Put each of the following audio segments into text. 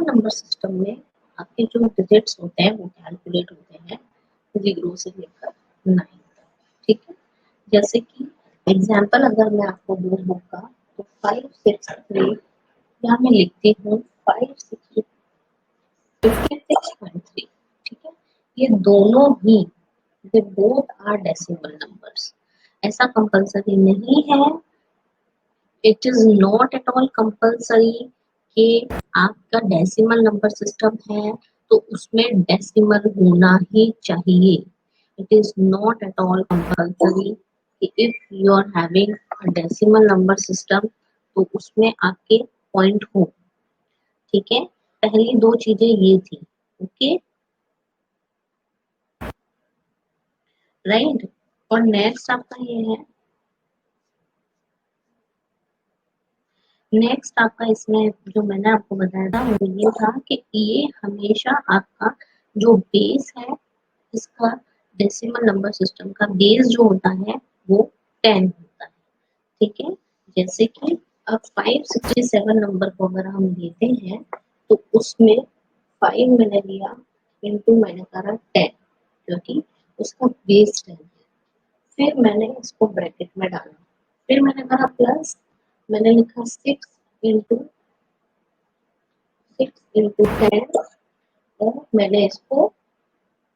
Decimal number system में आपके जो डिजिट्स होते हैं वो कैलकुलेट होते हैं 0 से लेकर 9 तक, ठीक है। जैसे कि एग्जाम्पल अगर मैं आपको दूँ बुक का, तो 563 यहाँ मैं लिखती हूँ 56.3, ठीक है। ये दोनों ही they both are decimal numbers. ऐसा कंपल्सरी नहीं है, it is not at all compulsory कि आपका डेसिमल नंबर सिस्टम है तो उसमें डेसिमल होना ही चाहिए। It is not at all compulsory कि if you are having a decimal number system तो उसमें आपके पॉइंट हो, ठीक है। पहली दो चीजें ये थी, ओके, राइट। और नेक्स्ट आपका ये है, नेक्स्ट आपका इसमें जो मैंने आपको बताया था वो ये था कि ये हमेशा आपका जो बेस है, इसका डेसिमल नंबर सिस्टम का बेस जो होता है वो 10 होता है, ठीक है। जैसे कि अब 567 नंबर को अगर हम लेते हैं तो उसमें 5 मैंने लिया इंटू मैंने करा 10, क्योंकि उसका बेस 10 है। फिर मैंने इसको ब्रैकेट में डाला, फिर मैंने कहा प्लस, मैंने लिखा 6 इंटू 10 और मैंने इसको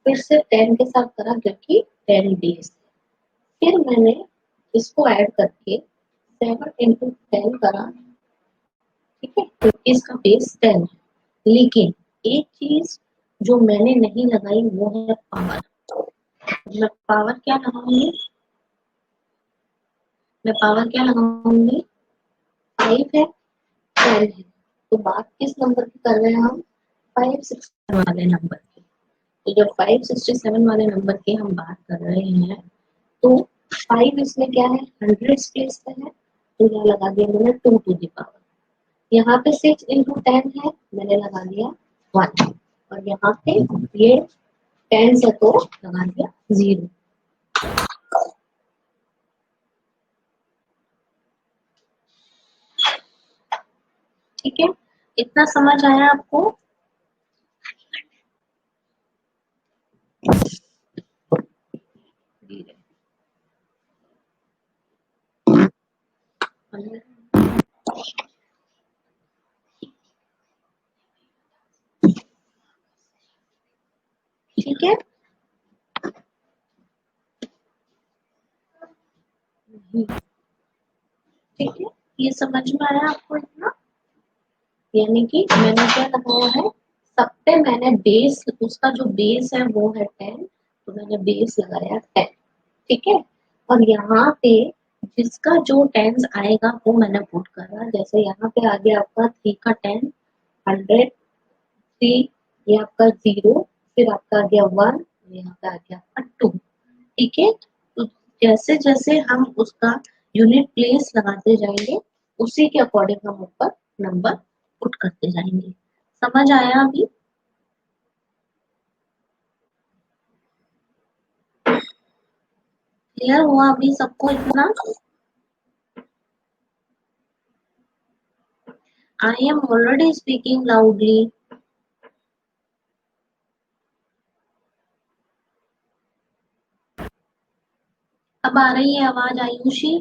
फिर से 10 के साथ करा क्योंकि 10 डेज। फिर मैंने इसको ऐड करके 7 इंटू 10 करा, ठीक है, क्योंकि इसका बेस 10 है। लेकिन एक चीज जो मैंने नहीं लगाई वो है पावर। मैं पावर क्या लगाऊंगी, मैं पावर क्या लगाऊंगी, 5 है 10 है, तो बात किस नंबर की कर रहे हैं हम, 567 वाले नंबर की। तो जब 567 वाले नंबर की हम बात कर रहे हैं तो 5 इसमें क्या है, 100 प्लेस पे है, तो यहाँ लगा दिया मैंने 2 टू द पावर। यहाँ पे 6 इंटू 10 है, मैंने लगा दिया 1, और यहाँ पे ये 10 से तो लगा दिया 0। ठीक है, इतना समझ आया आपको। ठीक है, ठीक है, ये समझ में आया आपको इतना। यानी कि मैंने क्या लगाया है, सब पे मैंने बेस, उसका जो बेस है वो है 10, तो मैंने बेस लगाया 10, ठीक है। और यहाँ पे जिसका जो टेंस आएगा वो मैंने पुट करा, जैसे यहाँ पे आ गया आपका 3 का 10, 100, 3, ये आपका 0, फिर आपका आ गया 1, यहाँ पे आ गया आपका 2, ठीक है। तो जैसे जैसे हम उसका यूनिट प्लेस लगाते जाएंगे उसी के अकॉर्डिंग हम ऊपर नंबर पुट करते जाएंगे। समझ आया अभी। क्लियर हुआ अभी सबको इतना। I am already speaking loudly. अब आ रही है आवाज आयुषी।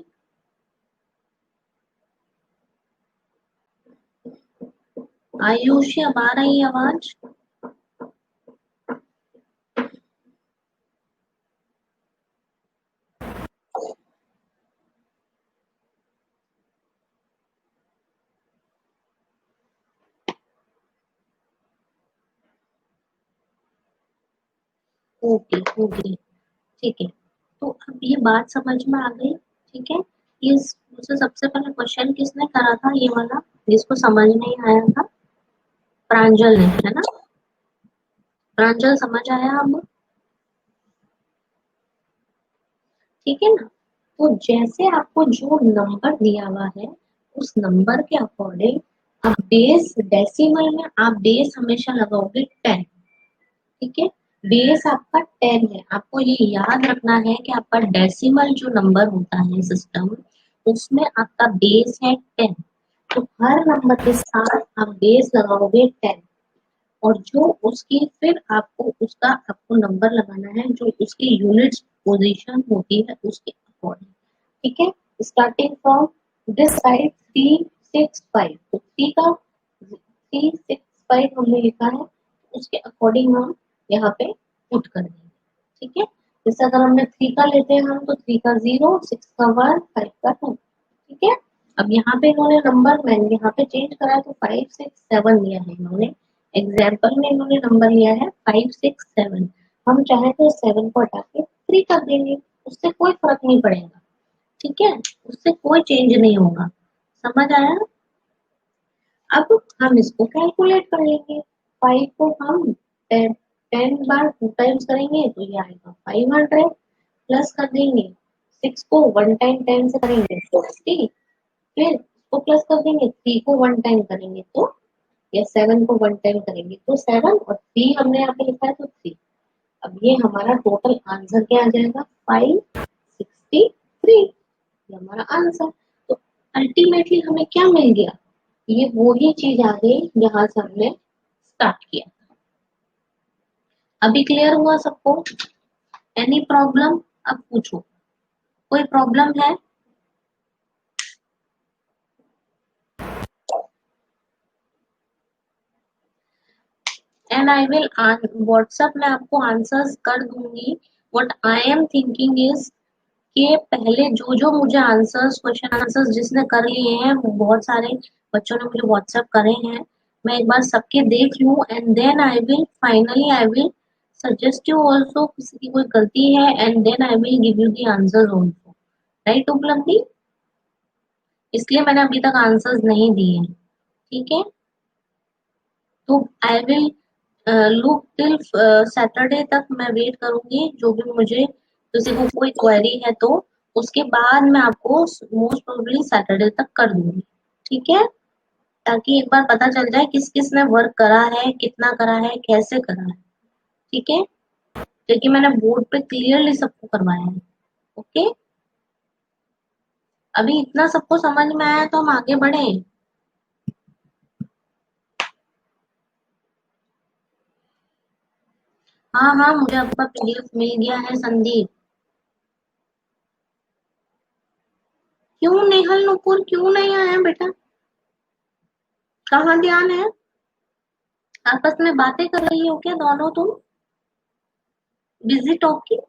आयुषी अब आ रही है आवाज। ओके ओके, ठीक है। तो अब ये बात समझ में आ गई, ठीक है। ये मुझसे सबसे पहले क्वेश्चन किसने करा था, ये वाला जिसको समझ नहीं आया था, प्रांजल ने, है ना। प्रांजल समझ आया अब, ठीक है ना। तो जैसे आपको जो नंबर दिया हुआ है उस नंबर के अकॉर्डिंग आप बेस, डेसिमल में आप बेस हमेशा लगाओगे 10, ठीक है। बेस आपका 10 है, आपको ये याद रखना है कि आपका डेसिमल जो नंबर होता है सिस्टम, उसमें आपका बेस है 10, तो हर नंबर के साथ आप बेस लगाओगे 10, और जो उसकी फिर आपको नंबर लगाना है जो उसकी यूनिट्स पोजीशन होती है उसके अकॉर्डिंग। ठीक है, स्टार्टिंग फ्रॉम दिस साइड 365, तो 365 हमने लिखा है, उसके अकॉर्डिंग हम यहाँ पे पुट कर देंगे। ठीक है, जैसे अगर हमने 3 का लेते हैं हम, तो 3 का 0, 6 का 1, 5 का 2। ठीक है, अब यहाँ पे इन्होंने नंबर मैंने यहाँ पे चेंज करा, तो 5 6 7 लिया है इन्होंने, एग्जाम्पल में इन्होंने नंबर लिया है 5 6 7। हम चाहे तो 7 को हटा के 3 कर देंगे, उससे कोई फर्क नहीं पड़ेगा। ठीक है, उससे कोई चेंज नहीं होगा। समझ आया? अब हम इसको कैलकुलेट कर लेंगे। 5 को हम 10 बार 2 टाइम्स करेंगे तो ये आएगा 500, प्लस कर देंगे 6 को 1 टाइम 10 से करेंगे तो 50, फिर इसको प्लस कर देंगे 3 को 1 टाइम करेंगे तो, या 7 को 1 टाइम करेंगे तो 7, और 3 हमने यहाँ पे लिखा है तो 3। अब ये हमारा टोटल आंसर क्या आ जाएगा, 563, ये हमारा आंसर। तो अल्टीमेटली हमें क्या मिल गया, ये वो ही चीज आ गई जहां से हमने स्टार्ट किया था। अभी क्लियर हुआ सबको? Any problem? अब पूछो, कोई प्रॉब्लम है? एंड आई विल व्हाट्सएप में आपको आंसर्स कर दूंगी। What I am thinking is कि पहले जो जो मुझे आंसर्स, क्वेश्चन आंसर्स जिसने कर लिए हैं, वो बहुत सारे बच्चों ने मुझे व्हाट्सएप करे हैं, मैं एक बार सबके देख लूं, and then I will finally I will suggest you also, किसी की कोई गलती है, and then I will give you the answers also. Right Upalabdhi? इसलिए मैंने अभी तक आंसर्स नहीं दिए हैं। ठीक है, तो I will look till Saturday तक, मैं वेट करूंगी। जो भी मुझे किसी को कोई क्वेरी है तो उसके बाद मैं आपको मोस्ट प्रोबेबली सैटरडे तक कर दूंगी। ठीक है, ताकि एक बार पता चल जाए किस किस ने वर्क करा है, कितना करा है, कैसे करा है। ठीक है, क्योंकि मैंने बोर्ड पे क्लियरली सबको करवाया है। ओके, अभी इतना सबको समझ में आया तो हम आगे बढ़े। हाँ हाँ, मुझे आपका पीडीएफ मिल गया है संदीप। क्यों नेहल नुपुर क्यों नहीं आया बेटा? कहाँ ध्यान है? आपस में बातें कर रही हो क्या दोनों तुम? Busy talking?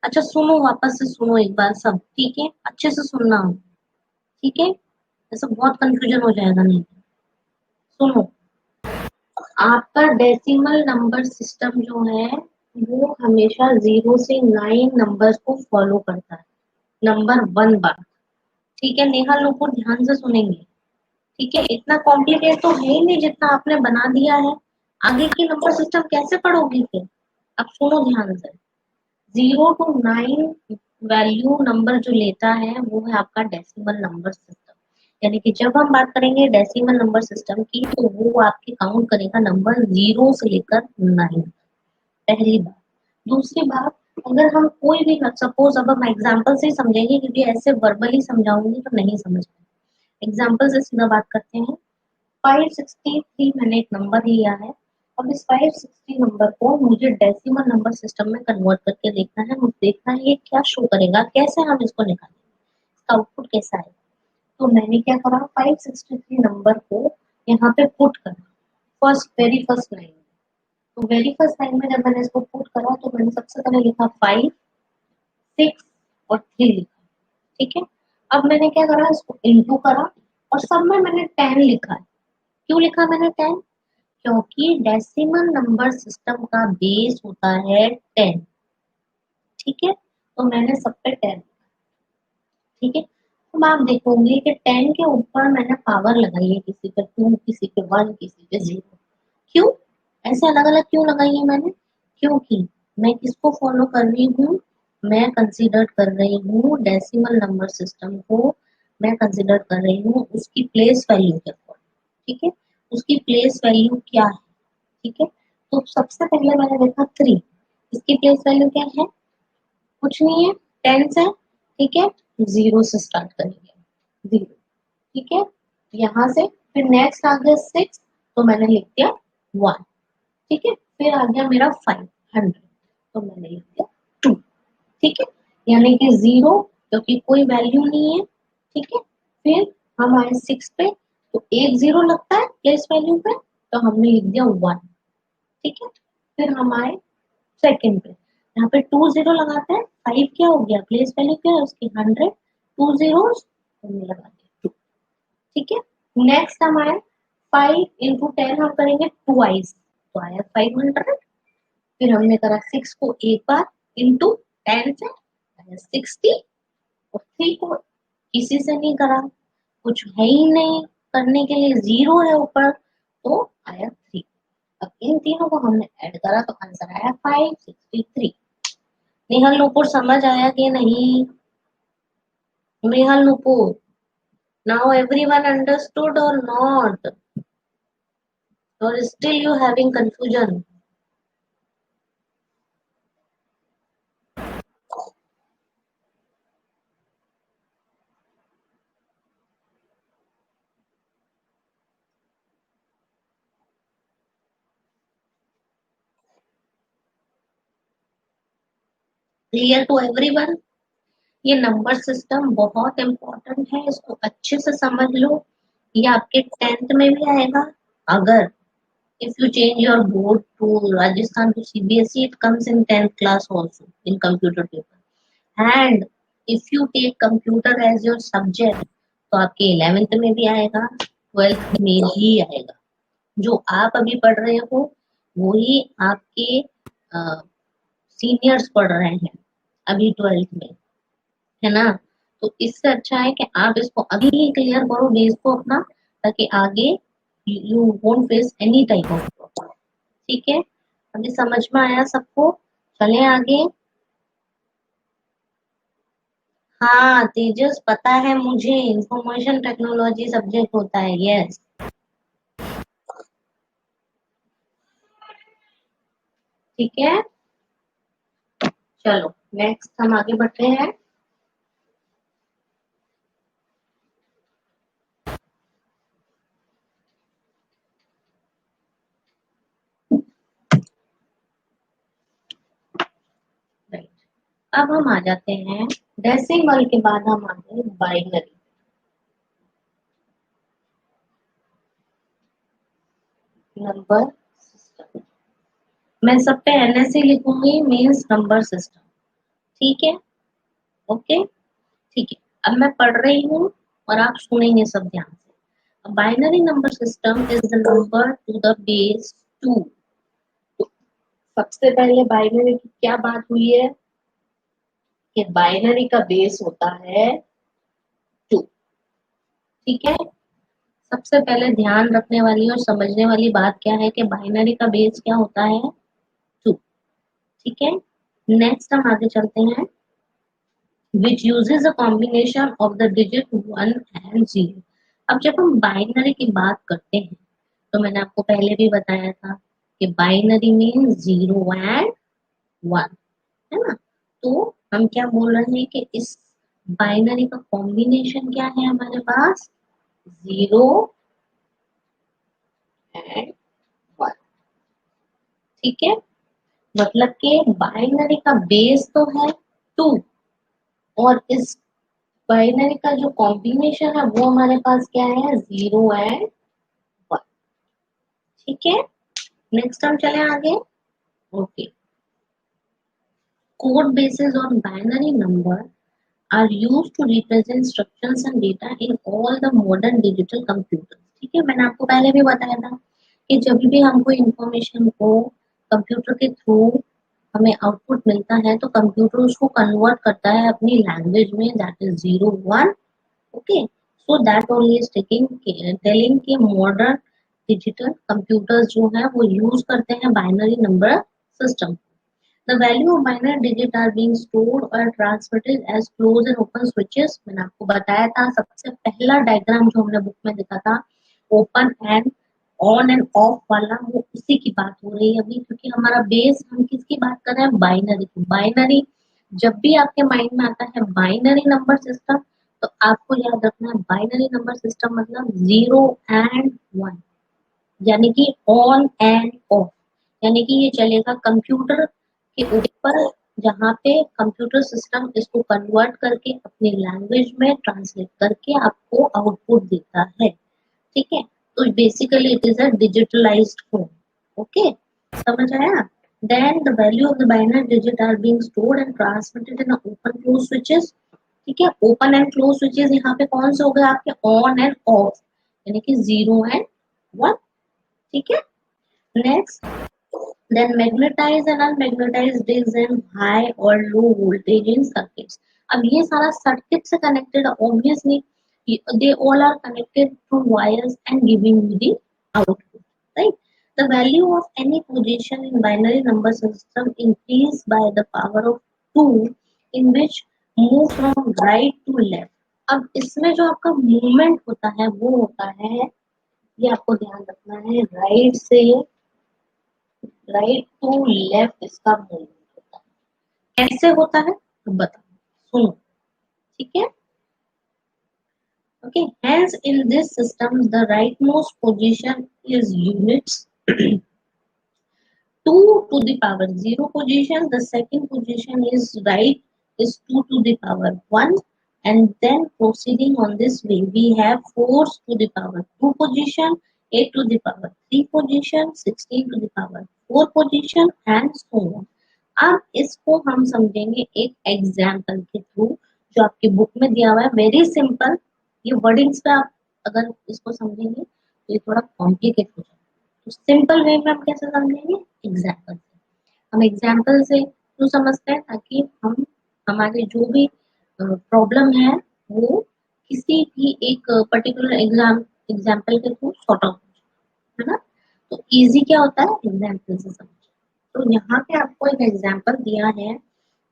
अच्छा सुनो, वापस से सुनो एक बार सब, ठीक है? अच्छे से सुनना, ठीक है? ऐसा बहुत कंफ्यूजन हो जाएगा नहीं। सुनो, आपका डेसिमल नंबर सिस्टम जो है वो हमेशा 0 से 9 नंबर्स को फॉलो करता है। नंबर 1 बार, ठीक है? नेहा नुपुर ध्यान से सुनेंगे। ठीक है, इतना कॉम्प्लिकेट तो है ही नहीं जितना आपने बना दिया है। आगे की नंबर सिस्टम कैसे पढ़ोगी फिर? अब सुनो ध्यान से, 0 to 9 वैल्यू नंबर जो लेता है वो है आपका डेसिमल नंबर सिस्टम। यानी कि जब हम बात करेंगे डेसिमल नंबर सिस्टम की, तो वो आपके काउंट करेगा नंबर 0 से लेकर 9। पहली बात। दूसरी बात, अगर हम कोई भी, सपोज अब हम एग्जाम्पल से ही समझेंगे, क्योंकि ऐसे वर्बली समझाऊंगी तो नहीं समझ पाएंगे। एग्जाम्पल से सीधा बात करते हैं। 563 मैंने एक नंबर लिया है। अब इस 560 नंबर को मुझे डेसिमल नंबर सिस्टम में कन्वर्ट करके देखना है। मुझे देखना है ये क्या शो करेगा, कैसे हम इसको निकालेंगे, इसका आउटपुट कैसा है। तो मैंने क्या करा, 563 नंबर को यहाँ पे पुट करा वेरी फर्स्ट लाइन। तो वेरी फर्स्ट लाइन में जब मैंने इसको पुट करा, तो मैंने सबसे पहले लिखा 5 6 और 3 लिखा। ठीक है, अब मैंने क्या करा, इसको इंटू करा, और सब में मैंने 10 लिखा है। क्यों लिखा मैंने 10? क्योंकि डेसिमल नंबर सिस्टम का बेस होता है 10। ठीक है, तो मैंने सब पे 10। ठीक है, अब आप देखोगे कि 10 के ऊपर मैंने पावर लगाई है, किसी पे 2, किसी पे 1, किसी पे 0। क्यों ऐसे अलग अलग क्यों लगाई है मैंने? क्योंकि मैं किसको फॉलो कर रही हूँ, मैं कंसीडर कर रही हूँ डेसिमल नंबर सिस्टम को, मैं कंसीडर कर रही हूँ उसकी प्लेस वैल्यू के अकॉर्डिंग। ठीक है, उसकी प्लेस वैल्यू क्या है? ठीक है, तो सबसे पहले मैंने देखा 3, इसकी प्लेस वैल्यू क्या है? कुछ नहीं है, 10 है। ठीक है, 0 से स्टार्ट करेंगे, 0। ठीक है, यहाँ से फिर नेक्स्ट आ गया 6, तो मैंने लिख दिया 1। ठीक है, फिर आ गया मेरा 500, तो मैंने लिख दिया 2। ठीक है, यानी कि 0 क्योंकि कोई वैल्यू नहीं है। ठीक है, फिर हम आए 6 पे, तो एक 0 लगता है प्लेस वैल्यू पे, तो हमने लिख दिया 1। ठीक है, फिर हम आए सेकंड पे, यहाँ पे 2 0 लगाते हैं, 5 क्या हो गया, प्लेस वैल्यू क्या है उसकी 100, 2 zeros हमने लगा दिया 2। ठीक है, नेक्स्ट हम आए 5 इंटू 10 हम करेंगे ट्वाइस, तो आया 500। फिर हमने करा 6 को एक बार इंटू 10 से आया 60, और 3 को किसी से नहीं करा, कुछ है ही नहीं करने के लिए, 0 है ऊपर, तो आया 3। अब इन तीनों को हमने ऐड करा तो आंसर आया 563। नेहल नुपुर समझ आया कि नहीं? Nehal Nupur, now everyone understood or not, or still you having confusion? Clear to everyone? ये नंबर सिस्टम बहुत इंपॉर्टेंट है, इसको अच्छे से समझ लो। ये आपके 10th में भी आएगा। अगर if you change your board to Rajasthan to CBSE, it comes in 10th class also in computer paper. And if you take computer as your subject, तो आपके 11th में भी आएगा, 12th में भी आएगा। जो आप अभी पढ़ रहे हो वही आपके सीनियर्स पढ़ रहे हैं अभी 12th में, है ना? तो इससे अच्छा है कि आप इसको अभी ही क्लियर करो बेस को अपना, ताकि आगे you won't face any type of problem. ठीक है, अभी समझ में आया सबको? चले आगे। हाँ तेजस, पता है मुझे, इंफॉर्मेशन टेक्नोलॉजी सब्जेक्ट होता है, यस। ठीक है, चलो नेक्स्ट हम आगे बढ़ते हैं। राइट, अब हम आ जाते हैं डेसिमल के बाद हम आ गए बाइनरी नंबर सिस्टम। मैं सब पे एनएससी लिखूंगी, मीन्स नंबर सिस्टम। ठीक है, ओके, ठीक है। अब मैं पढ़ रही हूँ और आप सुनेंगे सब ध्यान से। Binary number system is the number two the base 2। सबसे पहले बाइनरी की क्या बात हुई है कि बाइनरी का बेस होता है 2। ठीक है, सबसे पहले ध्यान रखने वाली और समझने वाली बात क्या है कि बाइनरी का बेस क्या होता है, 2। ठीक है, नेक्स्ट हम आगे चलते हैं। which uses a combination of the digit 1 and 0। अब जब हम बाइनरी की बात करते हैं तो मैंने आपको पहले भी बताया था कि बाइनरी मीन 0 एंड 1, है ना? तो हम क्या बोल रहे हैं कि इस बाइनरी का कॉम्बिनेशन क्या है हमारे पास, 0 एंड 1। ठीक है, मतलब कि बाइनरी का बेस तो है 2, और इस बाइनरी का जो कॉम्बिनेशन है वो हमारे पास क्या है, 0 एंड 1। ठीक है, नेक्स्ट हम चले आगे। Okay, code basis on binary number are used to represent instructions and data in all the modern digital computers। ठीक है, मैंने आपको पहले भी बताया था कि जब भी हमको इंफॉर्मेशन को कंप्यूटर के थ्रू हमें आउटपुट मिलता है तो कंप्यूटर उसको कन्वर्ट करता है अपनी लैंग्वेज में, that is 0 1। Okay, so that only is telling के मॉडर्न डिजिटल कंप्यूटर्स जो है वो यूज करते हैं binary number system. The value of binary digit are being stored or transmitted as closed and open switches। मैंने आपको बताया था, सबसे पहला डायग्राम जो हमने बुक में देखा था open and on end of वाला, वो उसी की बात हो रही है अभी, क्योंकि हमारा बेस, हम किसकी बात कर रहे हैं, बाइनरी की। बाइनरी जब भी आपके माइंड में आता है बाइनरी नंबर सिस्टम, तो आपको याद रखना है बाइनरी नंबर सिस्टम मतलब 0 एंड 1। यानी कि ऑन एंड ऑफ, यानी कि ये चलेगा कंप्यूटर के ऊपर, जहाँ पे कंप्यूटर सिस्टम इसको कन्वर्ट करके अपनी लैंग्वेज में ट्रांसलेट करके आपको आउटपुट देता है। ठीक है, तो basically it is a digitalised form. Okay, समझ आया? Then the value of the binary digit are being stored and transmitted in open close switches. ठीक है, ओपन एंड क्लोज स्विचेस यहाँ पे कौन से हो गए आपके, ऑन एंड ऑफ, यानी कि 0 एंड 1। ठीक है, next, then magnetized and unmagnetized disks and high or low voltage in circuits। अब ये सारा सर्किट से connected, obviously they all are connected through wires and giving you the output, right? The value of any position in binary number system increased by the power of 2 in which move from right to left। अब इसमें जो आपका movement होता है वो होता है, ये आपको ध्यान रखना है, राइट से राइट टू लेफ्ट इसका मूवमेंट होता है। कैसे होता है तो बताओ, सुनो। ठीक है, okay, hence in this system the rightmost position is units 2 to the power 0 position, the second position is right is 2 to the power 1, and then proceeding on this way we have 4 to the power 2 position, 8 to the power 3 position, 16 to the power 4 position and so on। अब इसको हम समझेंगे एक example के through, जो आपकी book में दिया हुआ है, वेरी सिंपल। ये वर्डिंग्स पे आप अगर इसको समझेंगे तो ये थोड़ा कॉम्प्लिकेट हो जाएगा, तो सिंपल वे में हम कैसे समझेंगे, एग्जाम्पल से। हम एग्जाम्पल से क्यों समझते हैं, ताकि हम हमारे जो भी प्रॉब्लम है वो किसी भी एक पर्टिकुलर एग्जाम्पल के थ्रू सॉर्ट आउट हो जाए, है ना? तो इजी क्या होता है, एग्जाम्पल से समझ। तो यहाँ पे आपको एक एग्जाम्पल दिया है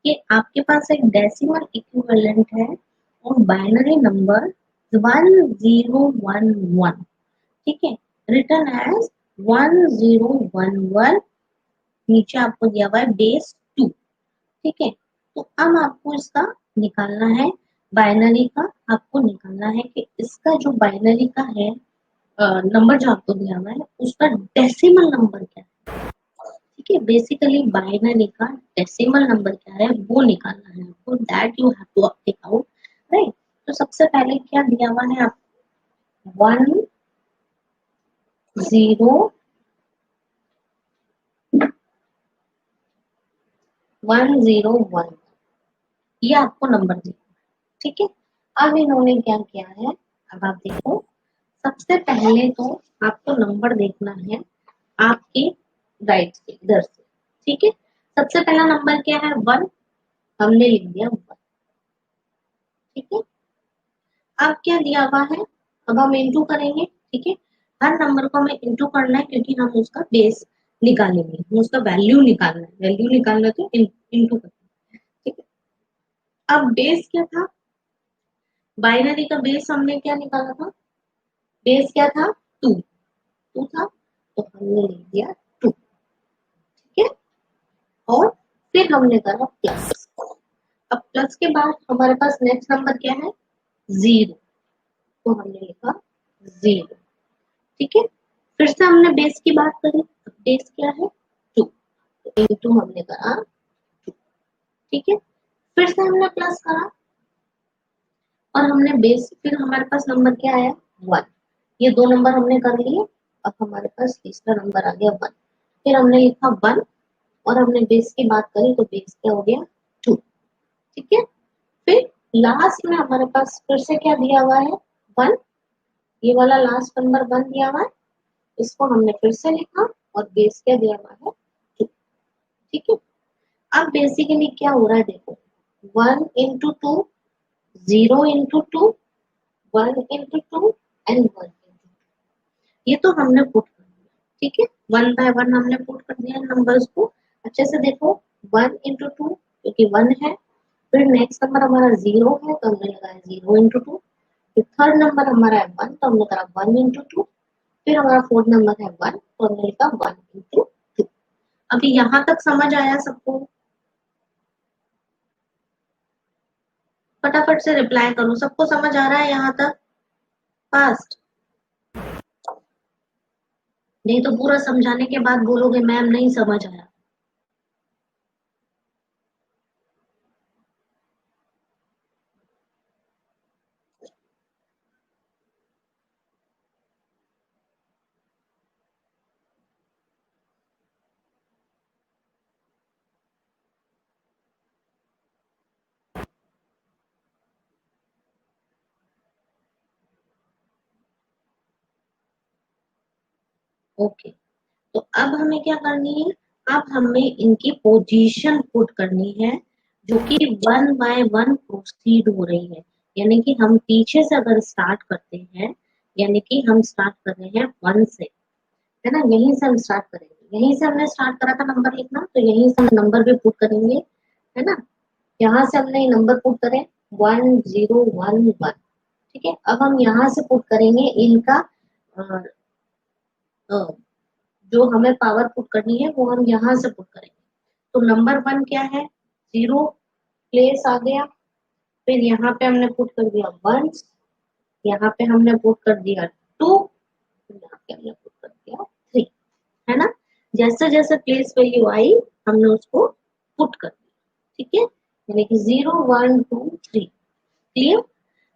कि आपके पास एक डेसिमल इक्विवेलेंट है और बाइनरी नंबर 1011, ठीक है, रिटर्न एज 1011, नीचे आपको दिया हुआ है बेस 2। ठीक है, तो अब आपको इसका निकालना है, बाइनरी का आपको निकालना है कि इसका जो बाइनरी का है नंबर जो आपको दिया हुआ है उसका डेसिमल नंबर क्या है। ठीक है, बेसिकली बाइनरी का डेसिमल नंबर क्या है वो निकालना है आपको, that you have to take out, right? तो सबसे पहले क्या दिया हुआ है आपको, 101, ये आपको नंबर दिया। ठीक है, अब इन्होंने क्या किया है, अब आप देखो, सबसे पहले तो आपको नंबर देखना है आपके राइट से, इधर से। ठीक है, सबसे पहला नंबर क्या है, 1, हमने लिख दिया 1। ठीक है, अब क्या दिया हुआ है, अब हम इंटू करेंगे। ठीक है, हर नंबर को हमें इंटू करना है क्योंकि हम उसका बेस निकालेंगे, हम उसका वैल्यू निकालना है, वैल्यू निकालना है तो इंटू करना है। ठीक है, अब बेस क्या था, बाइनरी का बेस हमने क्या निकाला था, बेस क्या था, 2, 2 था, तो हमने लिख दिया 2। ठीक है, और फिर हमने करा प्लस। अब प्लस के बाद हमारे पास नेक्स्ट नंबर क्या है, 0, तो हमने लिखा 0। ठीक है, फिर से हमने बेस की बात करी, अब बेस क्या है, 2, तो इंटू हमने करा 2। ठीक है, फिर से हमने प्लस करा और हमने बेस, फिर हमारे पास नंबर क्या आया, 1। ये दो नंबर हमने कर लिए, अब हमारे पास तीसरा नंबर आ गया 1। फिर हमने लिखा 1 और हमने बेस की बात करी तो बेस क्या हो गया, 2। ठीक है, फिर लास्ट में हमारे पास फिर से क्या दिया हुआ है, 1, ये वाला लास्ट नंबर 1 दिया हुआ है, इसको हमने फिर से लिखा और बेस क्या दिया हुआ है, 2। ठीक है, अब बेसिकली क्या हो रहा है देखो, 1 into 2, 0 into 2, 1 into 2 and 1 into 2, ये तो हमने पुट कर दिया। ठीक है, 1 बाय 1 हमने पुट कर दिया नंबर्स को। अच्छे से देखो, 1 इंटू 2 क्योंकि 1 है, फिर नेक्स्ट नंबर हमारा 0 है तो हमने लगाया 0 इंटू 2, फिर थर्ड नंबर हमारा है 1 तो हमने करा 1 इंटू 2, फिर हमारा फोर्थ नंबर है 1 तो हमने लिखा 1 इंटू 2। अभी यहाँ तक समझ आया सबको? फटाफट से रिप्लाई करो, सबको समझ आ रहा है यहाँ तक, फास्ट। नहीं तो पूरा समझाने के बाद बोलोगे मैम नहीं समझ आया। ओके, तो अब हमें क्या करनी है, अब हमें इनकी पोजीशन पुट करनी है, जो कि वन बाय वन प्रोसीड हो रही है। यानी कि हम पीछे से अगर स्टार्ट करते हैं, यानी कि हम स्टार्ट कर रहे हैं वन से, है ना, यहीं से हम स्टार्ट करेंगे, यहीं से हमने स्टार्ट करा था नंबर लिखना, तो यहीं से हम नंबर भी पुट करेंगे, है ना। यहाँ से हमने नंबर पुट करें 1011, ठीक है। अब हम यहाँ से पुट करेंगे इनका अ, अ, जो हमें पावर पुट करनी है वो हम यहाँ से पुट करेंगे। तो नंबर वन क्या है, जीरो, प्लेस आ गया। फिर यहाँ पे हमने पुट कर दिया वन, यहाँ पे हमने पुट कर दिया टू, यहाँ पे हमने पुट कर दिया थ्री, है ना। जैसे जैसे प्लेस वैल्यू आई हमने उसको पुट कर दिया, ठीक है। यानी कि 0 1 2 3, क्लियर।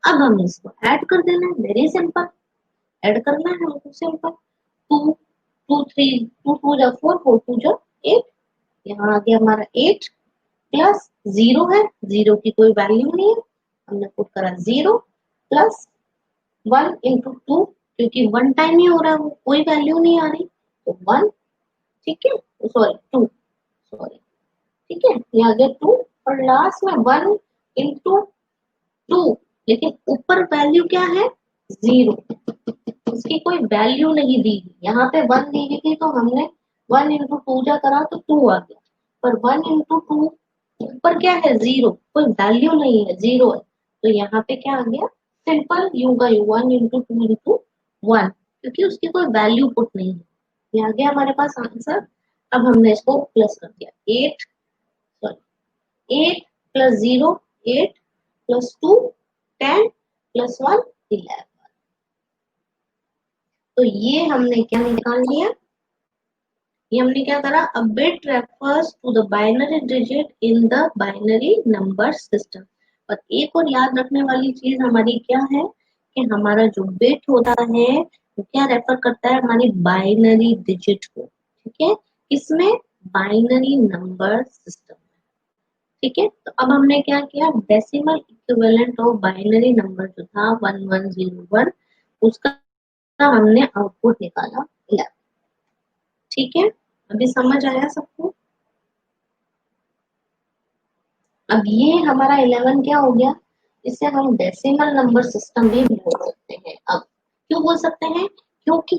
अब हम इसको ऐड कर देना है, वेरी सिंपल, ऐड करना है हमको, simple. Two, two three, two two जा फोर, फोर टू जा एट, यहाँ आ गया हमारा एट, प्लस जीरो है, जीरो की कोई वैल्यू नहीं है, हमने पुट करा zero, plus one into two, क्योंकि वन टाइम ही हो रहा है, वो कोई वैल्यू नहीं आ रही, तो वन, ठीक है, सॉरी टू, सॉरी, ठीक है, ये आ गया टू, और लास्ट में वन इंटू टू, लेकिन ऊपर वैल्यू क्या है, जीरो, उसकी कोई वैल्यू नहीं दी, यहाँ पे वन दी गई थी तो हमने वन इंटू टू जा करा तो टू आ गया, पर वन इंटू टू ऊपर क्या है, जीरो, कोई वैल्यू नहीं है, जीरो है, तो यहाँ पे क्या आ गया, सिंपल यू का you, one into two into one, क्योंकि उसकी कोई वैल्यू पुट नहीं है, ये आ गया हमारे पास आंसर। अब हमने इसको प्लस कर दिया, eight, sorry, eight plus zero, eight, plus two, 10, plus one, 11। तो ये हमने क्या निकाल लिया, ये हमने क्या करा, a bit refers to the binary digit in the binary number system. और एक और याद रखने वाली चीज हमारी क्या है, कि हमारा जो बिट होता है वो क्या रेफर करता है, हमारी बाइनरी डिजिट को, ठीक है, इसमें बाइनरी नंबर सिस्टम, ठीक है। तो अब हमने क्या किया, decimal equivalent of binary number जो था 1101, उसका हमने आउटपुट निकाला 11, ठीक है। अभी समझ आया सबको। अब ये हमारा 11 क्या हो गया, इसे हम डेसिमल नंबर सिस्टम भी बोल सकते हैं। अब क्यों बोल सकते हैं, क्योंकि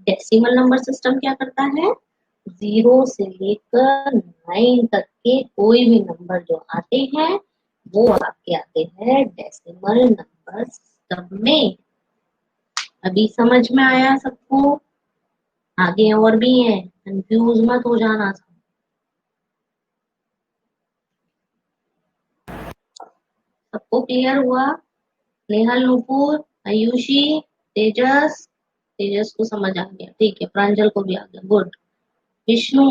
डेसिमल नंबर सिस्टम क्या करता है, जीरो से लेकर नाइन तक के कोई भी नंबर जो आते हैं वो आपके आते हैं डेसिमल नंबर सिस्टम में। अभी समझ में आया सबको, आगे और भी है, कंफ्यूज मत हो जाना। सबको क्लियर हुआ, नेहल, नूपुर, आयुषी, तेजस, तेजस को समझ आ गया, ठीक है, प्रांजल को भी आ गया, गुड। विष्णु,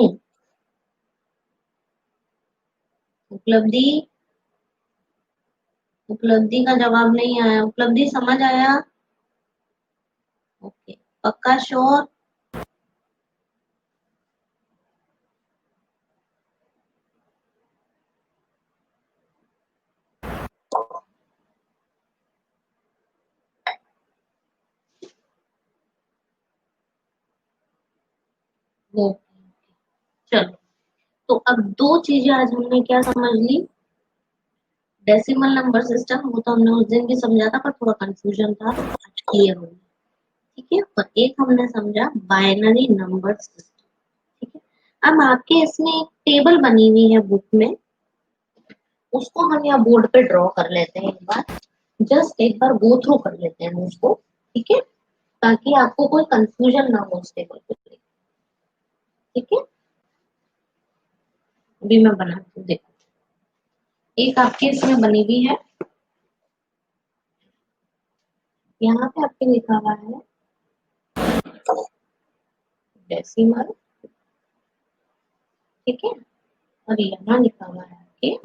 उपलब्धि, उपलब्धि का जवाब नहीं आया, उपलब्धि समझ आया, ओके, पक्का श्योर। ओके, चलो, तो अब दो चीजें आज हमने क्या समझ ली, डेसिमल नंबर सिस्टम वो तो हमने उस दिन भी समझा था पर थोड़ा कंफ्यूजन था, तो आज क्लियर हो गया, ठीक है। और एक हमने समझा बाइनरी नंबर सिस्टम, ठीक है। अब आपके इसमें एक टेबल बनी हुई है बुक में, उसको हम यहाँ बोर्ड पे ड्रॉ कर लेते हैं, एक बार जस्ट एक बार गो थ्रू कर लेते हैं उसको, ठीक है, ताकि आपको कोई कंफ्यूजन ना हो उस टेबल को लेकर, ठीक है। अभी मैं बनाती हूँ, देखो, एक आपके इसमें बनी हुई है, यहाँ पे आपके लिखा हुआ है डेसिमल, ठीक है। और यहाँ लिखा हुआ है आपके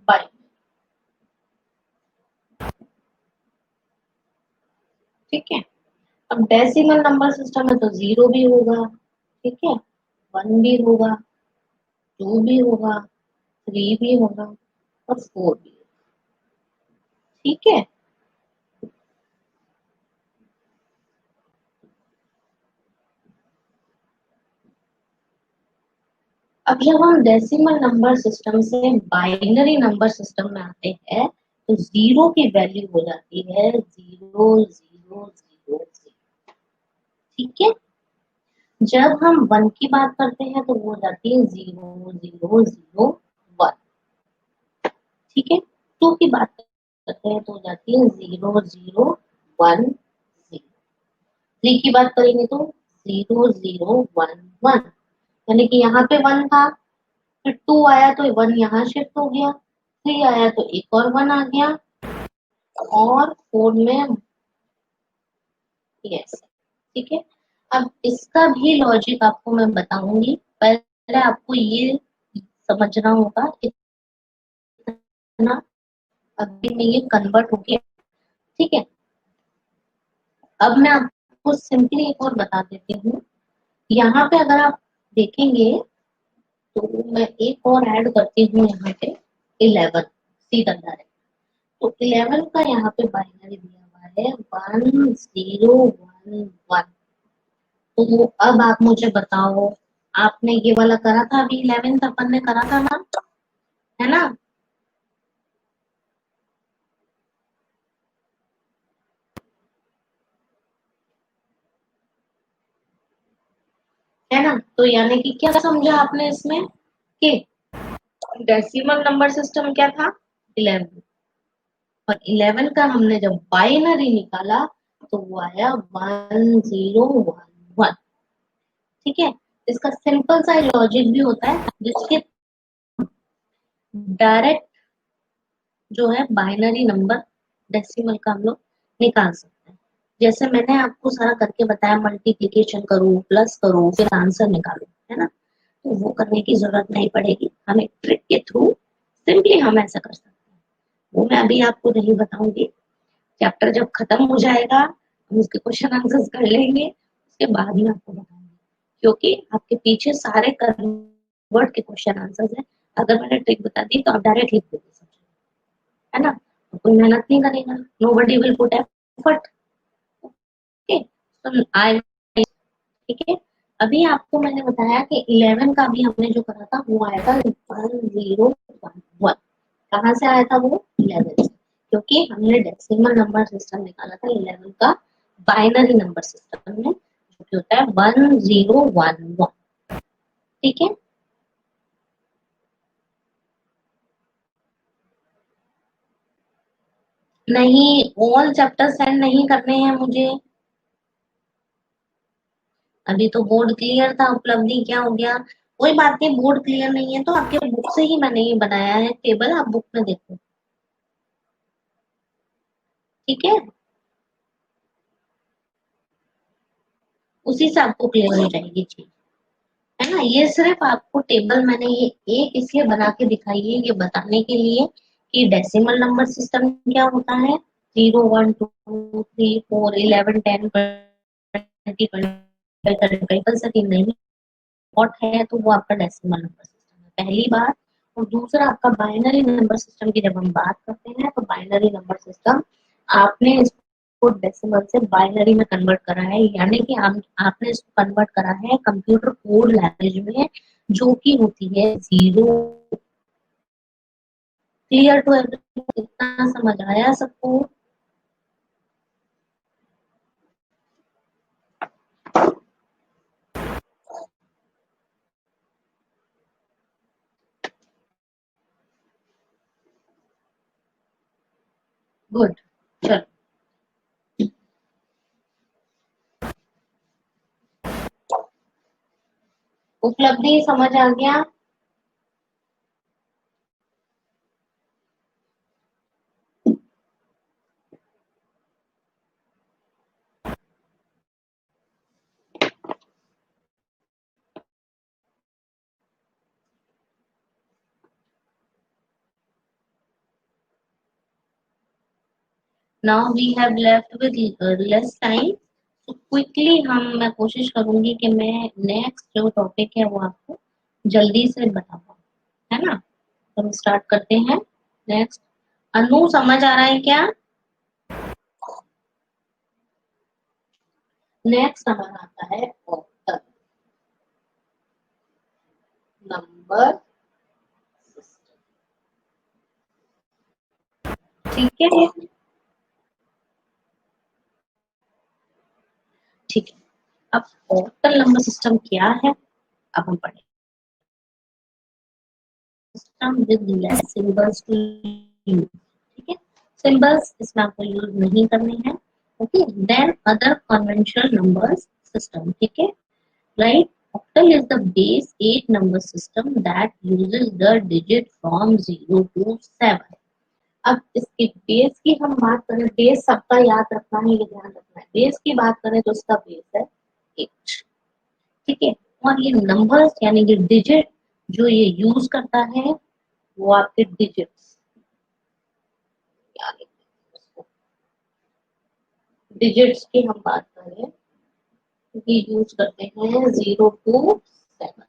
बाइनरी, ठीक है। अब डेसिमल नंबर सिस्टम में तो जीरो भी होगा, ठीक है, वन भी होगा, टू भी होगा, थ्री भी होगा और फोर भी, ठीक है। अब जब हम डेसिमल नंबर सिस्टम से बाइनरी नंबर सिस्टम में आते हैं तो जीरो की वैल्यू हो जाती है जीरो जीरो जीरो जीरो, ठीक है। जब हम वन की बात करते हैं तो वो हो जाती है जीरो जीरो जीरो वन, ठीक है। टू की बात करते हैं तो हो जाती है zero zero one zero, three की बात करेंगे तो जीरो जीरो वन वन, यानी कि यहाँ पे वन था, फिर टू आया तो वन यहाँ शिफ्ट हो गया, थ्री आया तो एक और वन आ गया, और फोर में यस, ठीक है। अब इसका भी लॉजिक आपको मैं बताऊंगी, पहले आपको ये समझना होगा इतना, अभी में ये कन्वर्ट हो गया, ठीक है। अब मैं आपको सिंपली एक और बता देती हूँ, यहाँ पे अगर आप देखेंगे तो मैं एक और ऐड करती हूँ यहाँ पे 11, सीधा डायरेक्ट। तो 11 का यहाँ पे बाइनरी दिया हुआ है 1011। तो अब आप मुझे बताओ, आपने ये वाला करा था अभी 11th अपन ने करा था ना, है ना? है ना? तो यानी कि क्या समझा आपने इसमें कि डेसिमल नंबर सिस्टम क्या था 11, और 11 का हमने जब बाइनरी निकाला तो वो आया 1011, ठीक है। इसका सिंपल सा लॉजिक भी होता है जिसके डायरेक्ट जो है बाइनरी नंबर डेसिमल का हम लोग निकाल सकते हैं। जैसे मैंने आपको सारा करके बताया, मल्टीप्लिकेशन करो, प्लस करो, फिर आंसर निकालो, है ना? तो वो करने की जरूरत नहीं पड़ेगी, हम एक ट्रिक के थ्रू सिंपली हम ऐसा कर सकते हैं। वो मैं अभी आपको नहीं बताऊंगी, चैप्टर जब खत्म हो जाएगा हम उसके क्वेश्चन आंसर्स कर लेंगे, उसके बाद ही आपको बताऊंगी, क्योंकि आपके पीछे सारे कन्वर्ट के क्वेश्चन आंसर्स हैं। अगर मैंने ट्रिक बता दी तो आप डायरेक्ट लिख दोगे, है ना? तो कोई मेहनत नहीं करेगा, nobody will put effort, okay. तो आई, ठीक है। अभी आपको मैंने बताया कि 11 का भी हमने जो करा था वो आया था 1011, कहाँ से आया था वो 11 से, क्योंकि हमने डेसिमल नंबर सिस्टम निकाला था 11 का बाइनरी नंबर सिस्टम में, जो कि होता है 1011, ठीक है। नहीं, ऑल चैप्टर सेंड नहीं करने हैं मुझे, अभी तो बोर्ड क्लियर था, उपलब्धि क्या हो गया? कोई बात नहीं, बोर्ड क्लियर नहीं है तो आपके बुक से ही मैंने ये बनाया है टेबल, आप बुक में देखो, ठीक है। उसी से आपको क्लियर हो जाएगी चीज, है ना? ये सिर्फ आपको टेबल मैंने ये एक इसलिए बना के दिखाई है, ये बताने के लिए कि डेसिमल नंबर सिस्टम क्या होता है, 0 1 2 3 4 11 10 20 25 30 नहीं, व्हाट है तो वो आपका डेसिमल नंबर सिस्टम है, पहली बात। और दूसरा आपका बाइनरी नंबर सिस्टम की जब हम बात करते हैं तो बाइनरी नंबर सिस्टम आपने इसको डेसिमल से बाइनरी में कन्वर्ट करा है, यानी कि आपने इसको कन्वर्ट करा है कंप्यूटर कोड लैंग्वेज में, जो कि होती है जीरो। Clear to everyone? इतना समझ आया सबको? गुड, चलो। उपलब्धि समझ आ गया? Now we have left with less time, तो क्विकली मैं कोशिश करूंगी कि मैं नेक्स्ट जो टॉपिक है वो आपको जल्दी से बता पाऊँ, है ना। तो हम स्टार्ट करते हैं नेक्स्ट। अनु समझ आ रहा है क्या? नेक्स्ट हमारा आता है ऑक्टल नंबर सिस्टम। ठीक है, ठीक है। अब ऑक्टल नंबर सिस्टम क्या है, अब हम पढ़ें। System with less symbols to use, ठीक है। सिंबल्स इसमें आपको यूज नहीं करने हैं, ओके। Then other conventional numbers system, ठीक है, right. Octal is the base 8 number system that uses the digit from 0 to 7. अब इसके बेस की हम बात करें, बेस सबका याद रखना है, ये ध्यान रखना है। बेस की बात करें तो इसका बेस है 8, ठीक है। और ये नंबर्स यानी कि डिजिट जो ये यूज करता है वो आपके डिजिट्स, डिजिट्स की हम बात करें, ये यूज करते हैं 0 to 7,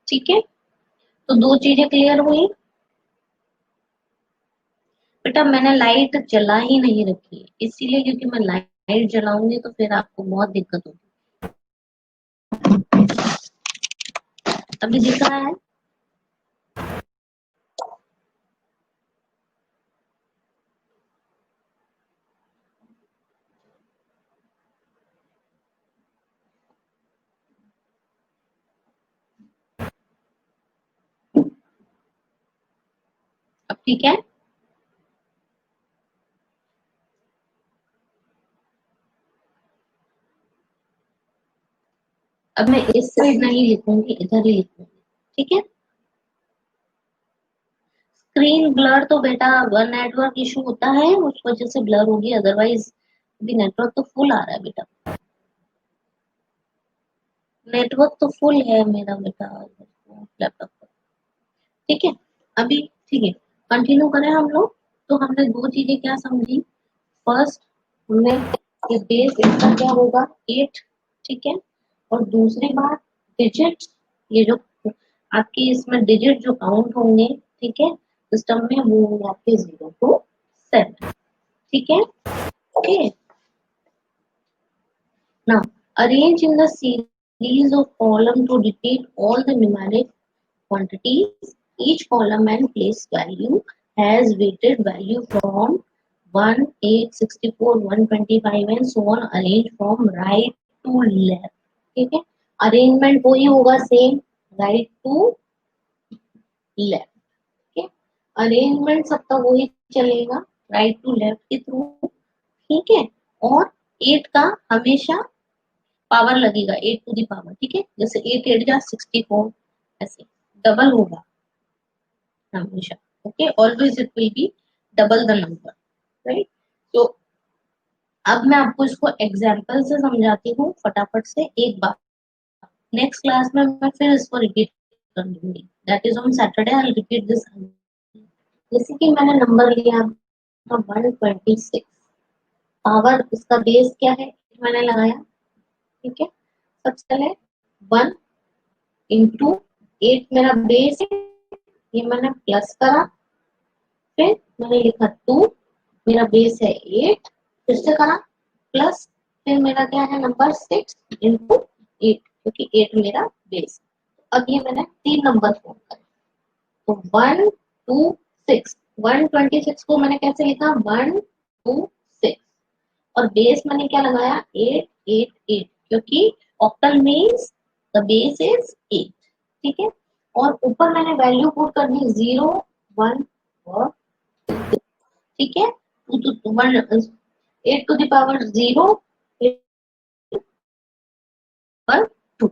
ठीक है। तो दो चीजें क्लियर हुई बेटा। मैंने लाइट जला ही नहीं रखी है, इसीलिए क्योंकि मैं लाइट जलाऊंगी तो फिर आपको बहुत दिक्कत होगी। अभी दिख रहा है? अब ठीक है। अब मैं इस साइड नहीं लिखूंगी, इधर ही लिखूंगी, ठीक है। स्क्रीन ब्लर तो बेटा नेटवर्क इशू होता है, उस वजह से ब्लर होगी, अदरवाइज अभी नेटवर्क तो फुल आ रहा है बेटा। नेटवर्क तो फुल है मेरा बेटा लैपटॉप पर, ठीक है। अभी ठीक है, कंटिन्यू करें हम लोग। तो हमने दो चीजें क्या समझी। फर्स्ट हमने ये बेस इसका क्या होगा 8, ठीक है। और दूसरी बात डिजिट, ये जो आपकी इसमें डिजिट जो काउंट होंगे, ठीक है, सिस्टम में वो होंगे आपके 0 to 7, ठीक है, okay. Now arrange in the series of column to repeat all the numeric quantities. Each column and place value has weighted value from 1, 8, 64, 125 and so on, arranged from right to left, ठीक है। Arrangement वही होगा same, right to left, ठीक है। Arrangement सबका वही चलेगा, right to left के थ्रू, ठीक है। और 8 का हमेशा पावर लगेगा, 8 टू दी पावर, ठीक है। जैसे 8 8 जा 64, ऐसे डबल होगा हमेशा, okay. Always it will be double the number, right. तो अब मैं आपको इसको एग्जाम्पल से समझाती हूँ फटाफट से एक बार। नेक्स्ट क्लास में मैं फिर इसको रिपीट कर दूंगी, that is on Saturday I will repeat this. जैसे कि मैंने नंबर लिया 126, पावर इसका बेस क्या है, मैंने लगाया, ठीक है। सबसे पहले 1 इंटू 8 मेरा बेस है, ये मैंने प्लस करा, फिर मैंने लिखा 2, मेरा बेस है 8, फिर से करा प्लस, फिर मेरा क्या है नंबर 6 इंटू 8, क्योंकि 8 मेरा बेस। अब ये मैंने 3 नंबर फॉर्म करे, तो 126, 126 को मैंने कैसे लिखा 126, और बेस मैंने क्या लगाया 888, क्योंकि octal means the base is 8, ठीक है। और ऊपर मैंने वैल्यू पुट कर दी 0 1 और, ठीक है। 8 टू द पावर 0 पर 2,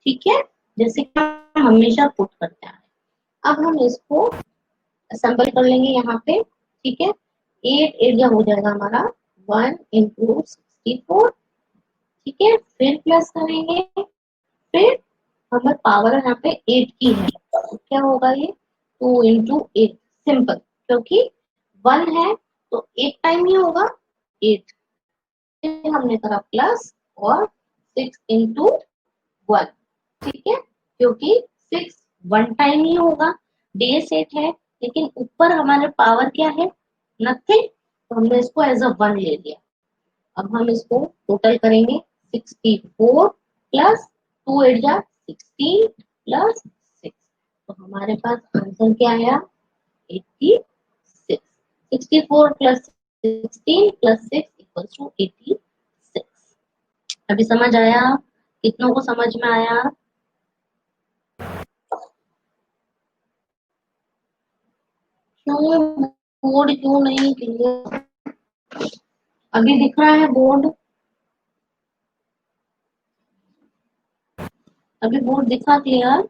ठीक है, जैसे कि हम हमेशा पुट करते हैं। अब हम इसको असेंबल कर लेंगे यहाँ पे, ठीक है। 8 8 जो हो जाएगा हमारा 1 इंटू 64, ठीक है। फिर प्लस करेंगे, फिर हमें पावर यहाँ पे 8 की है, तो क्या होगा ये 2 इंटू 8, सिंपल, क्योंकि 1 है तो 8 टाइम ही होगा 8, हमने करा प्लस और 6 इंटू 1, ठीक है, क्योंकि 6 1 टाइम ही होगा, बेस 8 है, लेकिन ऊपर हमारे पावर क्या है, नथिंग, तो हमने इसको एज अ 1 ले लिया। अब हम इसको टोटल करेंगे, 64 प्लस 2 8 जा 16 प्लस 6, तो हमारे पास आंसर क्या आया, 86। 64 प्लस 16 प्लस 6 इक्वल्स टू 86। अभी समझ आया, कितनों को समझ में आया? क्यों बोर्ड क्यों नहीं क्लियर? अभी दिख रहा है बोर्ड? अभी बोर्ड दिखा क्लियर?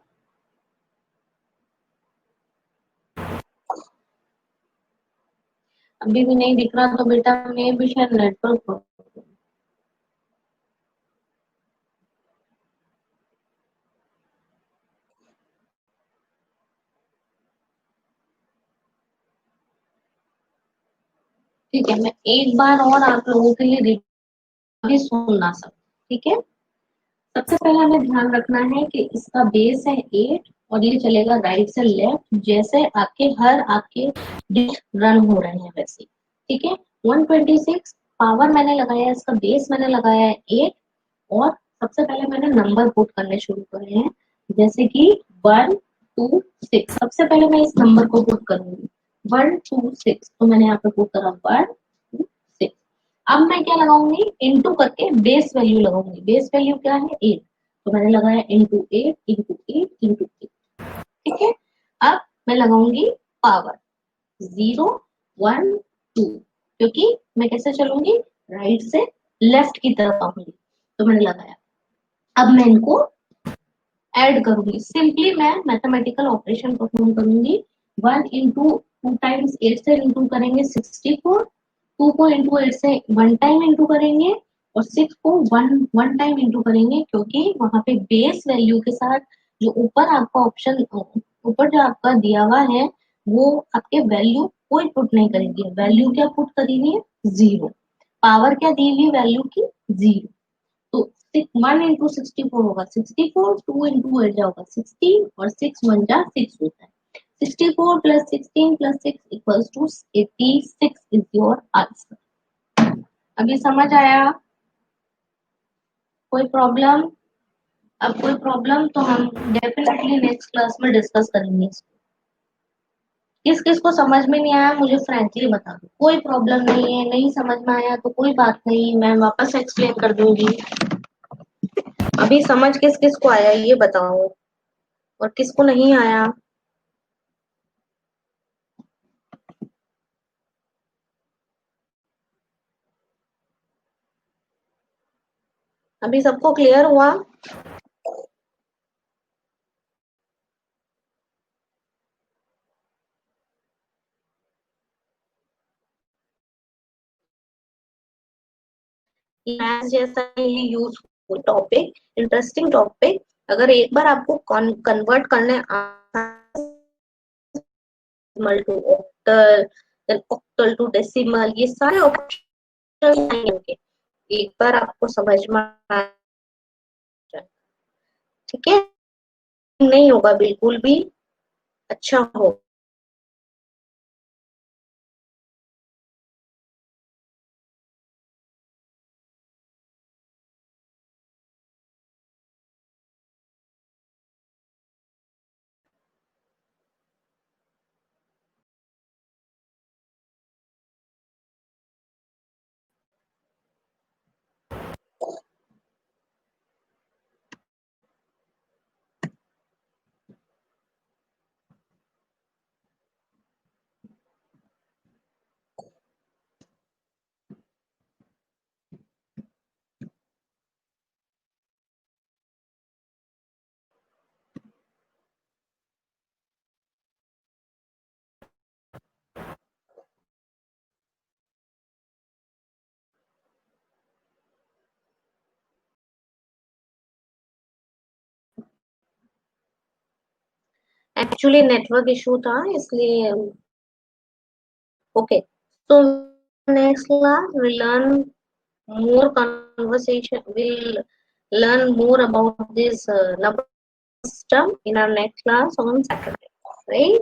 अभी भी नहीं दिख रहा तो बेटा मैं भी शायद नेटवर्क, ठीक है, मैं एक बार और आप लोगों के लिए भी सुनना सब, ठीक है। सबसे पहले हमें ध्यान रखना है कि इसका बेस है 8 और ये चलेगा राइट से लेफ्ट, जैसे आपके डिजिट रन हो रहे हैं वैसे, ठीक है। 126 पावर मैंने लगाया, इसका बेस मैंने लगाया है 8, और सबसे पहले मैंने नंबर पुट करने शुरू करे हैं, जैसे कि 1 2 6। सबसे पहले मैं इस नंबर को पुट करूंगी 1 2 6, तो मैंने यहाँ पे पुट करा 1 2 6। अब मैं क्या लगाऊंगी, इंटू करके बेस वैल्यू लगाऊंगी, बेस वैल्यू क्या है 8, तो मैंने लगाया इंटू 8 ठीक है। अब मैं लगाऊंगी पावर 0 1 2, क्योंकि मैं कैसे चलूंगी, राइट से लेफ्ट की तरफ आऊंगी, तो मैंने लगाया। अब मैं इनको ऐड करूंगी, सिंपली मैं मैथमेटिकल ऑपरेशन परफॉर्म करूंगी। 1 इंटू 2 टाइम्स 8 से इंटू करेंगे 64, 2 को इंटू 8 से 1 टाइम इंटू करेंगे, और 6 को 1 टाइम इंटू करेंगे, क्योंकि वहां पे बेस वैल्यू के साथ जो ऊपर आपका ऑप्शन, ऊपर जो आपका दिया हुआ है, वो आपके वैल्यू कोई पुट नहीं करेंगे, वैल्यू क्या पुट करेंगे, 0, पावर क्या दी हुई वैल्यू की, 0, तो 1 इंटू 64 होगा 64, 2 इंटू 8 होगा 16, और 6 1 जा 6 होता है। 64 plus 16 plus 6 equals to 86 is your answer. अभी समझ आया? कोई प्रॉब्लम? अब कोई प्रॉब्लम तो हम डेफिनेटली नेक्स्ट क्लास में डिस्कस करेंगे इसको। किस किस को समझ में नहीं आया मुझे फ्रैंकली बता दो, कोई प्रॉब्लम नहीं है, नहीं समझ में आया तो कोई बात नहीं, मैं वापस एक्सप्लेन कर दूंगी। अभी समझ किस किस को आया ये बताओ, और किसको नहीं आया? अभी सबको क्लियर हुआ? मैथ्स जैसा ये यूजफुल टॉपिक, इंटरेस्टिंग टॉपिक, अगर एक बार आपको कन्वर्ट करने decimal to octal, then octal to decimal, ये सारे ऑप्शन होंगे, एक बार आपको समझ में आ जाए, ठीक है, नहीं होगा बिल्कुल भी, अच्छा हो। एक्चुअली नेटवर्क इशू था इसलिए Okay, so next class we'll learn more conversation. We'll learn more about this number system in our next class on Saturday, right?